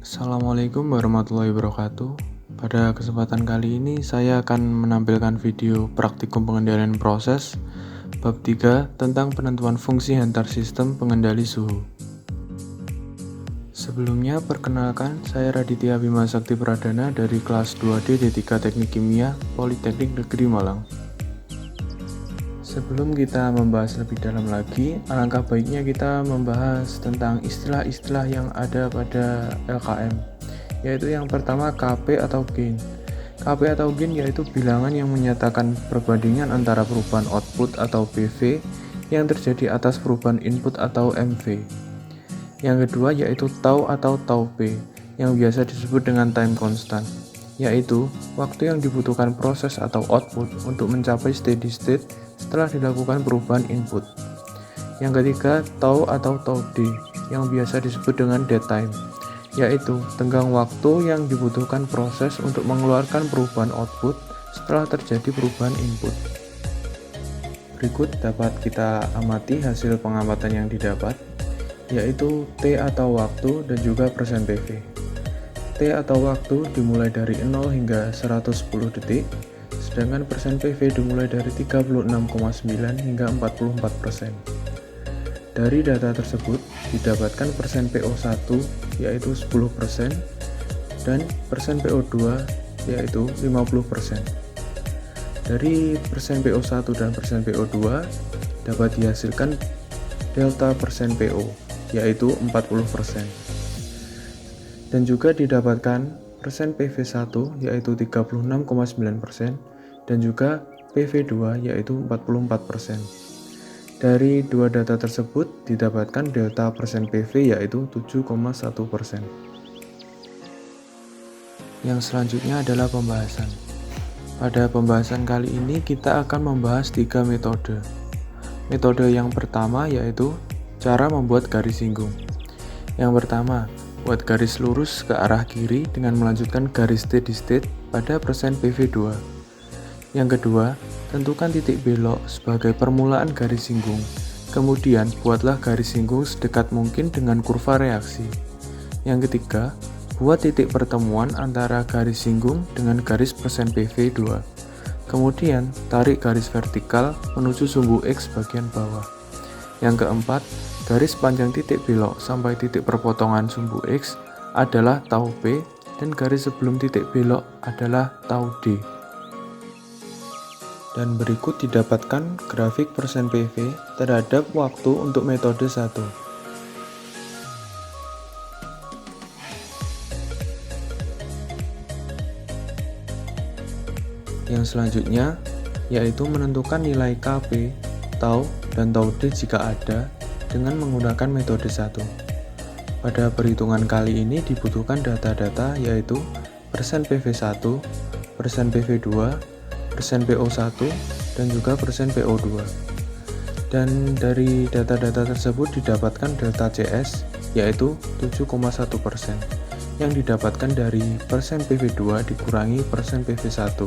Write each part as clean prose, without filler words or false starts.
Assalamualaikum warahmatullahi wabarakatuh. Pada kesempatan kali ini saya akan menampilkan video praktikum pengendalian proses bab 3 tentang penentuan fungsi antar sistem pengendali suhu. Sebelumnya perkenalkan, saya Raditya Bima Sakti Pradana dari kelas 2D D3 Teknik Kimia Politeknik Negeri Malang. Sebelum kita membahas lebih dalam lagi, alangkah baiknya kita membahas tentang istilah-istilah yang ada pada LKM, yaitu yang pertama KP atau gain. KP atau gain yaitu bilangan yang menyatakan perbandingan antara perubahan output atau PV yang terjadi atas perubahan input atau MV. Yang kedua yaitu tau atau tau P, yang biasa disebut dengan time constant, yaitu waktu yang dibutuhkan proses atau output untuk mencapai steady state setelah dilakukan perubahan input. Yang ketiga, tau atau tau D, yang biasa disebut dengan dead time, yaitu tenggang waktu yang dibutuhkan proses untuk mengeluarkan perubahan output setelah terjadi perubahan input. Berikut dapat kita amati hasil pengamatan yang didapat, yaitu T atau waktu dan juga persen PV. T atau waktu dimulai dari 0 hingga 110 detik, sedangkan persen PV dimulai dari 36,9 hingga 44%. Dari data tersebut didapatkan persen PO1 yaitu 10% dan persen PO2 yaitu 50%. Dari persen PO1 dan persen PO2 dapat dihasilkan delta persen PO yaitu 40%. Dan juga didapatkan persen PV1 yaitu 36,9% dan juga PV2 yaitu 44%. Dari dua data tersebut didapatkan delta persen PV yaitu 7,1%. Yang selanjutnya adalah pembahasan. Pada pembahasan kali ini kita akan membahas 3 metode. Metode yang pertama yaitu cara membuat garis singgung. Yang pertama, buat garis lurus ke arah kiri dengan melanjutkan garis steady state pada persen PV2. Yang kedua, tentukan titik belok sebagai permulaan garis singgung. Kemudian, buatlah garis singgung sedekat mungkin dengan kurva reaksi. Yang ketiga, buat titik pertemuan antara garis singgung dengan garis persen PV2. Kemudian, tarik garis vertikal menuju sumbu X bagian bawah. Yang keempat, garis panjang titik belok sampai titik perpotongan sumbu X adalah tau P dan garis sebelum titik belok adalah tau D. Dan berikut didapatkan grafik persen PV terhadap waktu untuk metode 1. Yang selanjutnya yaitu menentukan nilai KP, tau, dan tau D jika ada dengan menggunakan metode 1. Pada perhitungan kali ini dibutuhkan data-data yaitu persen PV1, persen PV2, persen PO1, dan juga persen PO2. Dan dari data-data tersebut didapatkan delta CS yaitu 7,1% yang didapatkan dari persen PV2 dikurangi persen PV1,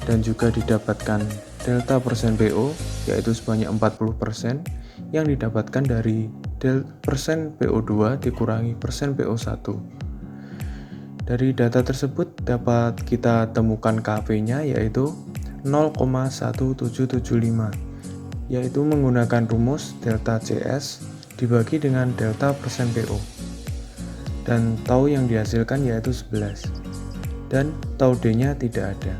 dan juga didapatkan delta persen PO yaitu sebanyak 40% yang didapatkan dari persen PO2 dikurangi persen PO1. Dari data tersebut dapat kita temukan KP-nya yaitu 0,1775, yaitu menggunakan rumus delta CS dibagi dengan delta persen PO. Dan tau yang dihasilkan yaitu 11. Dan tau D-nya tidak ada.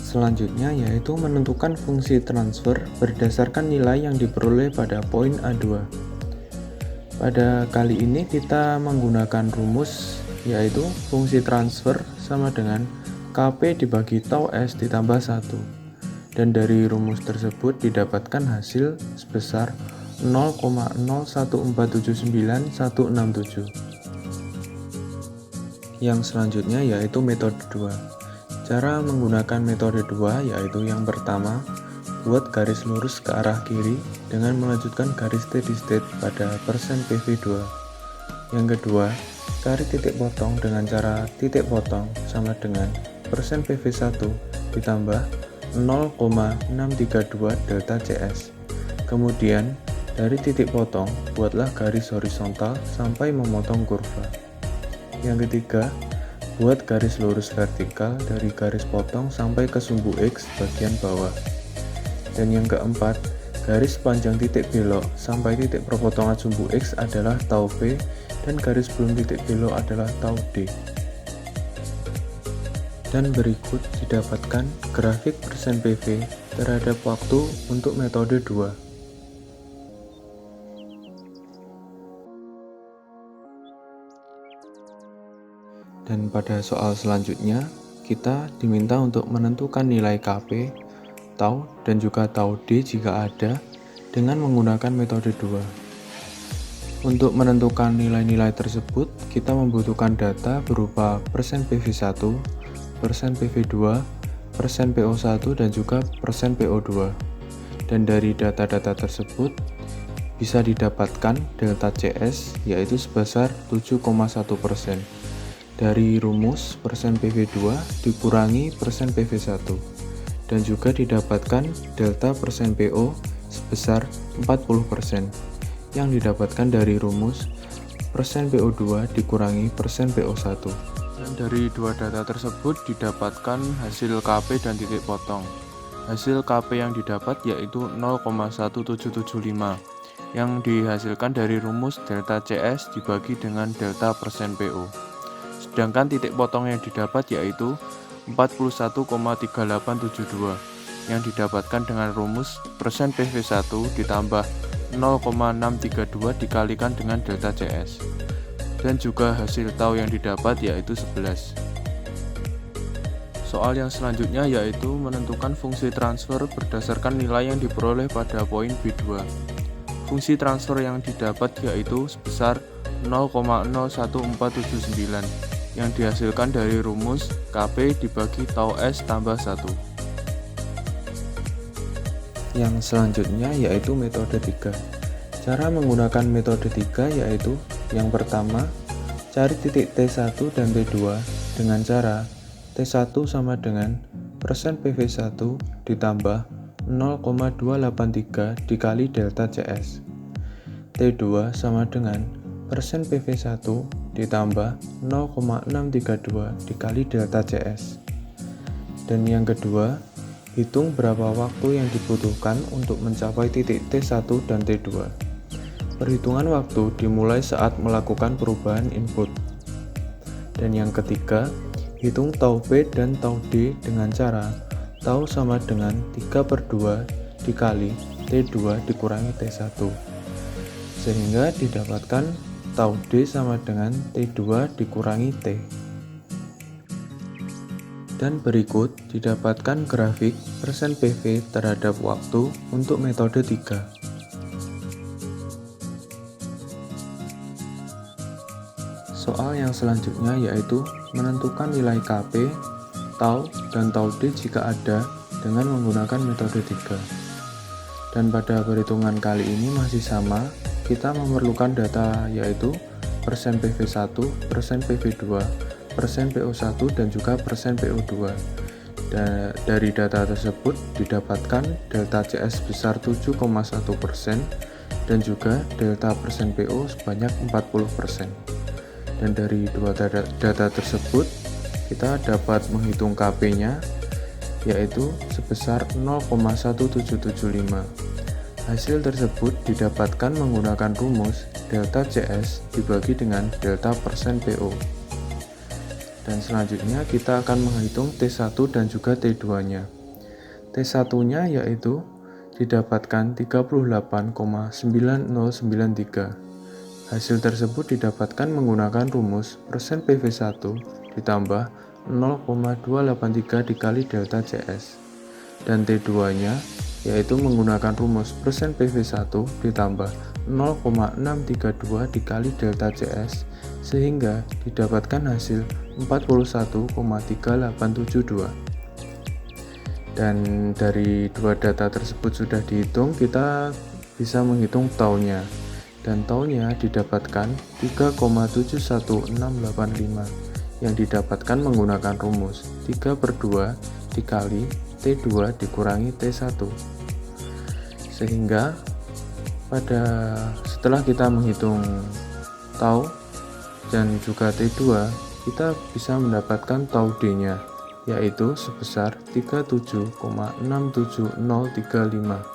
Selanjutnya yaitu menentukan fungsi transfer berdasarkan nilai yang diperoleh pada poin A2. Pada kali ini kita menggunakan rumus yaitu fungsi transfer sama dengan KP dibagi tau S ditambah 1. Dan dari rumus tersebut didapatkan hasil sebesar 0,01479,167. Yang selanjutnya yaitu metode 2. Cara menggunakan metode 2 yaitu yang pertama, buat garis lurus ke arah kiri dengan melanjutkan garis steady state pada persen PV2. Yang kedua, cari titik potong dengan cara titik potong sama dengan persen PV1 ditambah 0,632 delta CS. Kemudian, Dari titik potong, buatlah garis horizontal sampai memotong kurva. Yang ketiga, buat garis lurus vertikal dari garis potong sampai ke sumbu X bagian bawah. Dan yang keempat, garis panjang titik belok sampai titik perpotongan sumbu X adalah tau P dan garis belum titik belok adalah tau D. Dan berikut didapatkan grafik persen PV terhadap waktu untuk metode 2. Dan pada soal selanjutnya, kita diminta untuk menentukan nilai Kp, tau, dan juga tau D jika ada dengan menggunakan metode 2. Untuk menentukan nilai-nilai tersebut, kita membutuhkan data berupa persen PV1, persen PV2, persen PO1, dan juga persen PO2. Dan dari data-data tersebut, bisa didapatkan delta CS yaitu sebesar 7,1%. Dari rumus persen PV2 dikurangi persen PV1 dan juga didapatkan delta persen PO sebesar 40% yang didapatkan dari rumus persen PO2 dikurangi persen PO1. Dan dari dua data tersebut didapatkan hasil Kp dan titik potong. Hasil Kp yang didapat yaitu 0,1775 yang dihasilkan dari rumus delta CS dibagi dengan delta persen PO. Sedangkan titik potong yang didapat yaitu 41,3872 yang didapatkan dengan rumus persen PV1 ditambah 0,632 dikalikan dengan delta CS. Dan juga hasil tau yang didapat yaitu 11. Soal yang selanjutnya yaitu menentukan fungsi transfer berdasarkan nilai yang diperoleh pada poin B2. Fungsi transfer yang didapat yaitu sebesar 0,01479 yang dihasilkan dari rumus Kp dibagi tau S tambah 1. Yang selanjutnya yaitu metode 3. Cara menggunakan metode 3 yaitu yang pertama, cari titik T1 dan T2 dengan cara T1 sama dengan persen PV1 ditambah 0,283 dikali delta CS. T2 sama dengan persen PV1 ditambah 0,632 dikali delta CS. Dan yang kedua, hitung berapa waktu yang dibutuhkan untuk mencapai titik T1 dan T2. Perhitungan waktu dimulai saat melakukan perubahan input. Dan yang ketiga, hitung tau P dan tau D dengan cara tau sama dengan 3/2 dikali T2 dikurangi T1. Sehingga didapatkan tau D sama dengan T2 dikurangi T. Dan berikut didapatkan grafik persen PV terhadap waktu untuk metode 3. Soal yang selanjutnya yaitu menentukan nilai Kp, tau, dan tau D jika ada dengan menggunakan metode 3. Dan pada perhitungan kali ini masih sama, kita memerlukan data yaitu persen PV1, persen PV2, persen PO1, dan juga persen PO2. Dan dari data tersebut didapatkan delta CS sebesar 7,1% dan juga delta persen PO sebanyak 40%. Dan dari dua data tersebut kita dapat menghitung Kp-nya yaitu sebesar 0,1775. Hasil tersebut didapatkan menggunakan rumus delta CS dibagi dengan delta persen PO. Dan selanjutnya kita akan menghitung T1 dan juga T2-nya. T1-nya yaitu didapatkan 38,9093. Hasil tersebut didapatkan menggunakan rumus persen PV1 ditambah 0,283 dikali delta CS. Dan T2-nya yaitu menggunakan rumus persen PV1 ditambah 0,632 dikali delta CS sehingga didapatkan hasil 41,3872. Dan dari dua data tersebut sudah dihitung, kita bisa menghitung tau-nya. Dan tau-nya didapatkan 3,71685 yang didapatkan menggunakan rumus 3/2 dikali T2 dikurangi T1. Sehingga Setelah kita menghitung tau dan juga T2, kita bisa mendapatkan tau D-nya, yaitu sebesar 37,67035.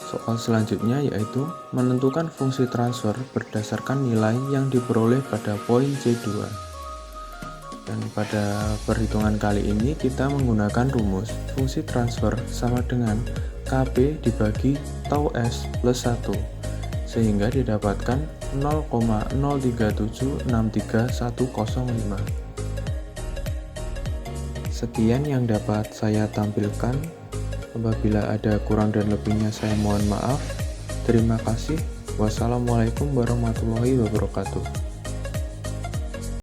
Soal selanjutnya yaitu menentukan fungsi transfer berdasarkan nilai yang diperoleh pada poin C2. Dan pada perhitungan kali ini kita menggunakan rumus fungsi transfer sama dengan KP dibagi tau S plus 1, sehingga didapatkan 0,03763.105. Sekian yang dapat saya tampilkan. Apabila ada kurang dan lebihnya saya mohon maaf. Terima kasih. Wassalamualaikum warahmatullahi wabarakatuh.